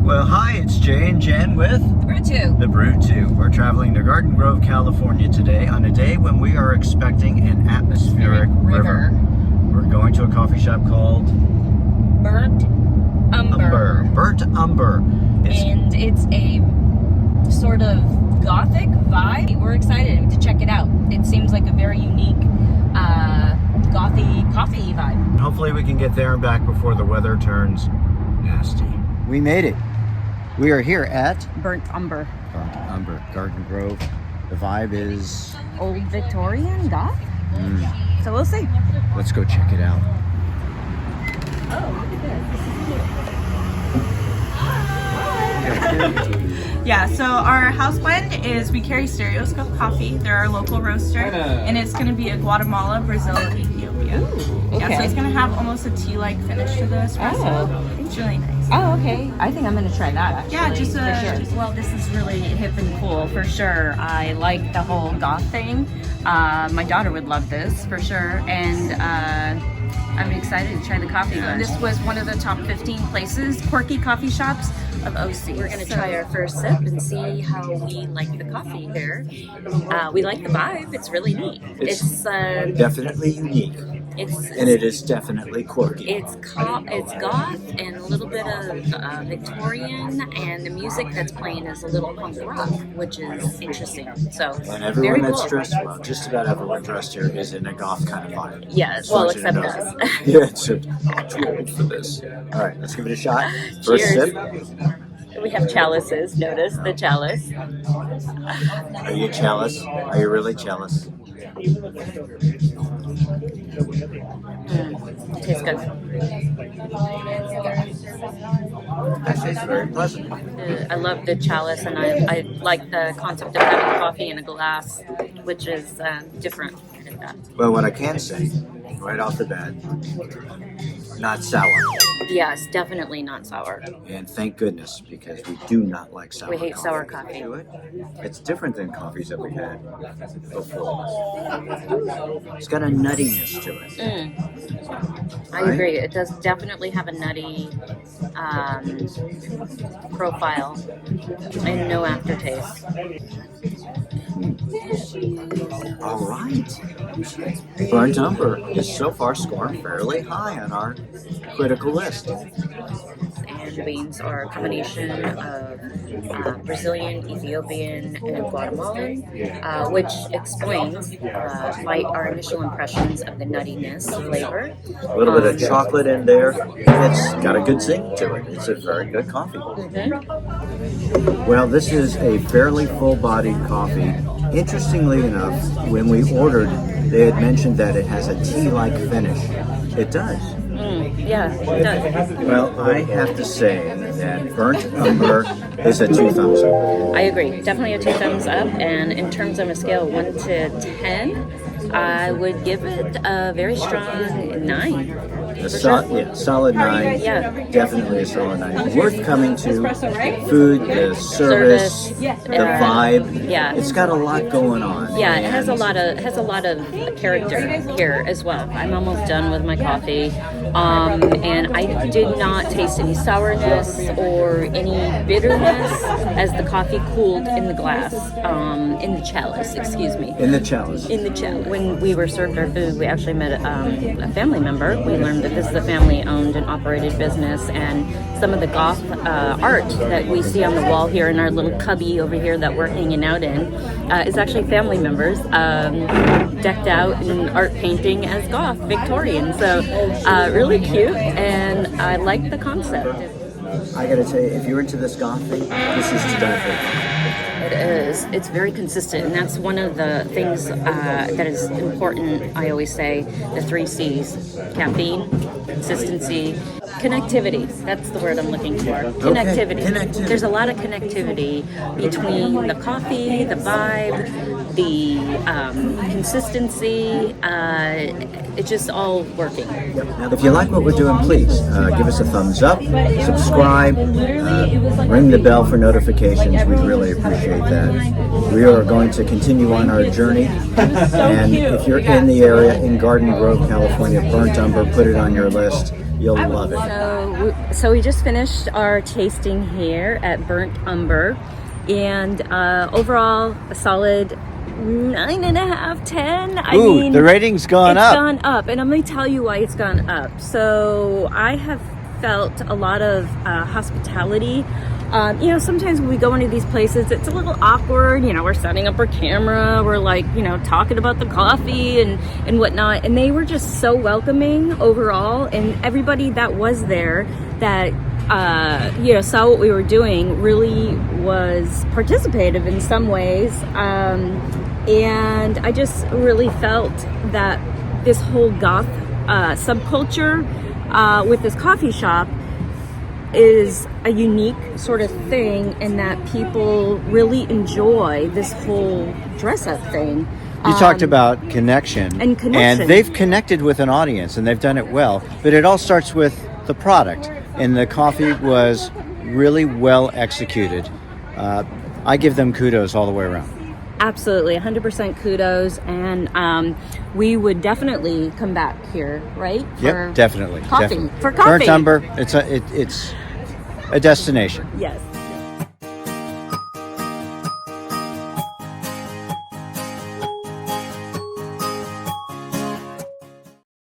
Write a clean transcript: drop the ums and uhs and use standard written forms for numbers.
Well, hi, it's Jay and Jen with Brew 2. The Brew 2. We're traveling to Garden Grove, California today on a day when we are expecting an atmospheric river. We're going to a coffee shop called Burnt Umber. Burnt Umber. And it's a sort of gothic vibe. We're excited to check it out. It seems like a very unique gothy coffee vibe. Hopefully we can get there and back before the weather turns nasty. We made it. We are here at Burnt Umber. Burnt Umber, Garden Grove. The vibe is Old Victorian goth? So we'll see. Let's go check it out. Oh, look at this. Yeah, so our house blend is we carry Stereoscope Coffee. They're our local roaster, and it's going to be a Guatemala, Brazil, Ethiopia. Okay. Yeah, so it's going to have almost a tea-like finish to the espresso. It's really nice. Oh, okay. I think I'm going to try that, actually. Yeah, just for sure. Well, this is really hip and cool, for sure. I like the whole goth thing. My daughter would love this, for sure. And I'm excited to try the coffee blend. This was one of the top 15 places, quirky coffee shops of OC. We're going to try our first sip and see how we like the coffee here. We like the vibe. It's really neat. It's definitely unique. And it is definitely quirky. It's goth and a little bit of Victorian, and the music that's playing is a little punk rock, which is interesting. So, and everyone that's dressed well, just about everyone dressed here is in a goth kind of vibe. Yes, well, except us. Yeah, it's too old for this. All right, let's give it a shot. First Cheers. sip. We have chalices. Notice the chalice. Are you jealous? Are you really jealous? It tastes good. That tastes very pleasant. I love the chalice, and I like the concept of having coffee in a glass, which is different. Well, what I can say, right off the bat, not sour. Yes, definitely not sour. And thank goodness, because we do not like sour We hate coffee. sour coffee. It's different than coffees that we had before. It's got a nuttiness to it. I agree. It does definitely have a nutty profile and no aftertaste. All right. Burnt Umber is so far scoring fairly high on our critical list. And beans are a combination of Brazilian, Ethiopian, and Guatemalan, which explains our initial impressions of the nuttiness flavor. A little bit of chocolate in there. It's got a good zing to it. It's a very good coffee. Well, this is a fairly full-bodied coffee. Interestingly enough, when we ordered, they had mentioned that it has a tea-like finish. It does. Yeah, it does. Well, I have to say that Burnt Umber is a 2 thumbs up. I agree. Definitely a 2 thumbs up. And in terms of a scale of 1 to 10, I would give it a very strong 9. Solid 9. Yeah. Definitely a solid 9. Worth coming to. Food, the service, the vibe. Yeah. It's got a lot going on. Yeah, it has a lot of character here as well. I'm almost done with my coffee, and I did not taste any sourness or any bitterness as the coffee cooled in the glass, in the chalice. Excuse me. In the chalice. In the chalice. When we were served our food, we actually met a family member. We learned that this is a family-owned and operated business, and some of the goth art that we see on the wall here in our little cubby over here that we're hanging out in is actually family members decked out in art painting as goth Victorian. So really cute, and I like the concept. I gotta tell you, if you're into this goth thing, this is to die for. It is. It's very consistent, and that's one of the things that is important. I always say the 3 C's: caffeine, consistency, connectivity. That's the word I'm looking for. Connectivity. Connectivity. There's a lot of connectivity between the coffee, the vibe, the consistency. It's just all working. Now, if you like what we're doing, please give us a thumbs up, subscribe, ring the bell for notifications. We'd really appreciate that. We are going to continue on our journey, and if you're in the area in Garden Grove, California, Burnt Umber, put it on your list. You'll love it. So So we just finished our tasting here at Burnt Umber, and overall a solid 9.5, 10. I mean, the rating's gone up. It's gone up, and I'm going to tell you why it's gone up. So I have felt a lot of hospitality. Sometimes when we go into these places, it's a little awkward. We're setting up our camera, we're like, talking about the coffee and whatnot. And they were just so welcoming overall. And everybody that was there that, saw what we were doing really was participative in some ways. And I just really felt that this whole goth subculture with this coffee shop is a unique sort of thing, in that people really enjoy this whole dress-up thing. You talked about connection. And they've connected with an audience, and they've done it well. But it all starts with the product, and the coffee was really well executed. I give them kudos all the way around. Absolutely, 100% kudos, and we would definitely come back here, right? Yep, definitely. Coffee. Definitely. For coffee. Burnt Umber, it's a destination. Yes.